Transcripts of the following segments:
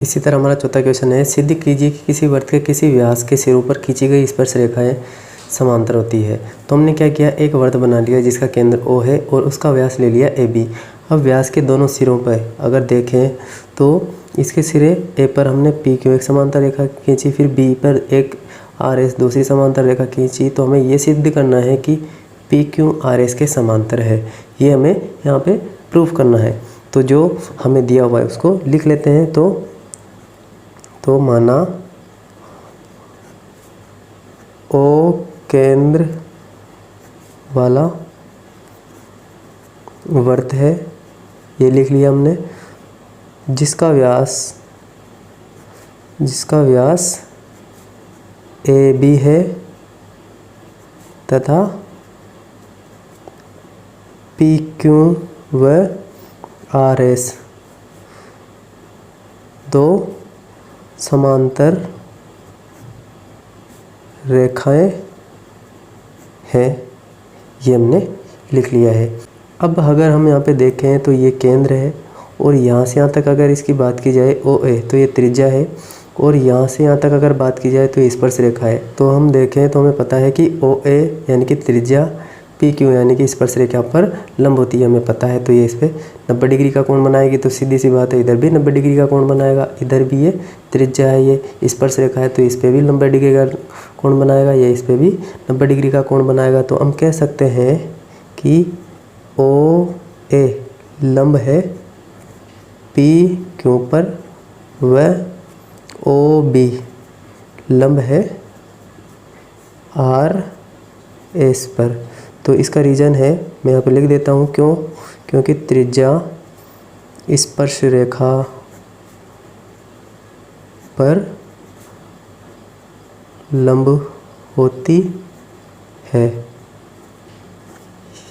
इसी तरह हमारा चौथा क्वेश्चन है, सिद्ध कीजिए कि किसी वृत्त के किसी व्यास के सिरों पर खींची गई स्पर्श रेखाएं समांतर होती है। तो हमने क्या किया, एक वृत्त बना लिया जिसका केंद्र O है और उसका व्यास ले लिया AB। अब व्यास के दोनों सिरों पर अगर देखें तो इसके सिरे A पर हमने PQ एक समांतर रेखा खींची, फिर B पर एक RS दूसरी समांतर रेखा खींची। तो हमें ये सिद्ध करना है कि PQ RS के समांतर है, ये हमें यहाँ पे प्रूफ करना है। तो जो हमें दिया हुआ है उसको लिख लेते हैं। तो माना O केंद्र वाला वृत्त है, ये लिख लिया हमने, जिसका व्यास AB है तथा PQ व RS दो समांतर रेखाएं हैं, ये हमने लिख लिया है। अब अगर हम यहाँ पे देखें तो ये केंद्र है और यहाँ से यहाँ तक अगर इसकी बात की जाए OA तो ये त्रिज्या है, और यहाँ से यहाँ तक अगर बात की जाए तो ये स्पर्श रेखा है। तो हम देखें तो हमें पता है कि OA यानी कि त्रिज्या PQ यानी कि स्पर्श रेखा पर लंब होती है, हमें पता है। तो ये इस पर 90 डिग्री का कोण बनाएगी, तो सीधी सी बात है इधर भी 90 डिग्री का कोण बनाएगा। इधर भी ये त्रिज्या है, ये स्पर्श रेखा है, तो इस पर भी 90 डिग्री का कोण बनाएगा, ये इस पर भी 90 डिग्री का कोण बनाएगा। तो हम कह सकते हैं कि OA लंब है PQ पर व OB लंब है RS पर। तो इसका रीज़न है, मैं यहाँ पे लिख देता हूँ, क्योंकि त्रिज्या स्पर्श रेखा पर लंब होती है।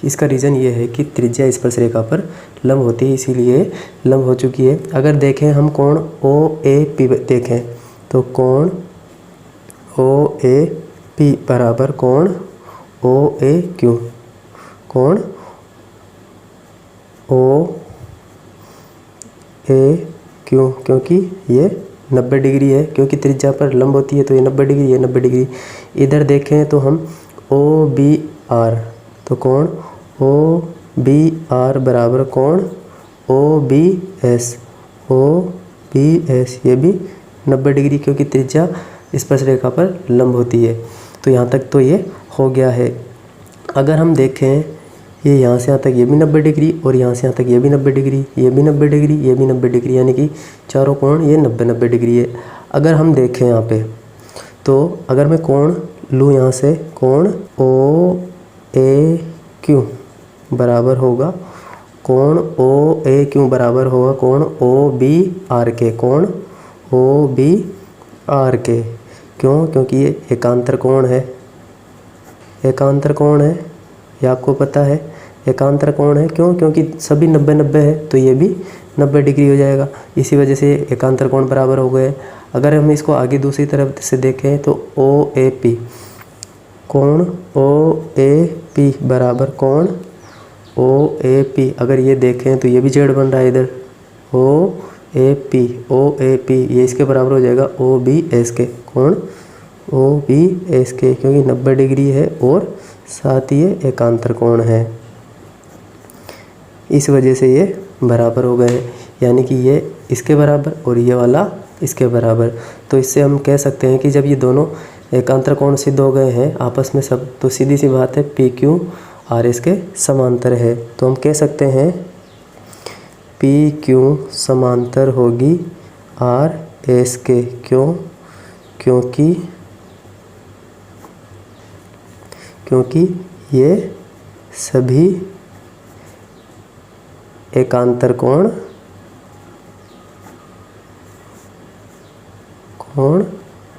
इसका रीज़न ये है कि त्रिज्या स्पर्श रेखा पर लंब होती है, इसीलिए लंब हो चुकी है। अगर देखें हम कोण OAP देखें तो कोण OAP बराबर कोण OAQ, कोण OAQ, क्योंकि ये 90 डिग्री है, क्योंकि त्रिज्या पर लंब होती है तो ये 90 डिग्री, ये 90 डिग्री। इधर देखें तो हम OBR, तो कोण OBR बराबर कोण OBS, ये भी 90 डिग्री, क्योंकि त्रिज्या स्पर्श रेखा पर लंब होती है। तो यहाँ तक तो ये हो गया है। अगर हम देखें ये यहाँ से यहाँ तक ये भी 90 डिग्री और यहाँ से यहाँ तक ये भी 90 डिग्री, ये भी 90 डिग्री, ये भी 90 डिग्री, यानी कि चारों कोण ये 90 डिग्री है। अगर हम देखें यहाँ पे तो अगर मैं कोण लूँ यहाँ से, कोण OAQ बराबर होगा कोण OAQ बराबर होगा कोण OBR के, कोण OBR के। क्यों? क्योंकि ये एकांतर कोण है, एकांतर कोण है, ये आपको पता है एकांतर कोण है। क्यों? क्योंकि सभी 90-90 है, तो ये भी 90 डिग्री हो जाएगा, इसी वजह से एकांतर कोण बराबर हो गए। अगर हम इसको आगे दूसरी तरफ से देखें तो OAP, कोण OAP बराबर कोण OAP, अगर ये देखें तो ये भी जेड बन रहा है इधर, OAP ये इसके बराबर हो जाएगा OBS के, कोण OBS के, क्योंकि 90 डिग्री है और साथ ही ये एकांतर कोण है, इस वजह से ये बराबर हो गए, यानी कि ये इसके बराबर और ये वाला इसके बराबर। तो इससे हम कह सकते हैं कि जब ये दोनों एकांतर कोण सिद्ध हो गए हैं आपस में सब, तो सीधी सी बात है PQ RS के समांतर है। तो हम कह सकते हैं PQ समांतर होगी RS के। क्यों? क्योंकि ये सभी एकांतर कोण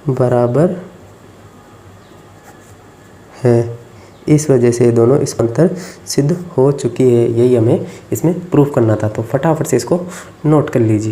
बराबर है, इस वजह से ये दोनों समांतर सिद्ध हो चुकी है। यही हमें इसमें प्रूफ करना था। तो फटाफट से इसको नोट कर लीजिए।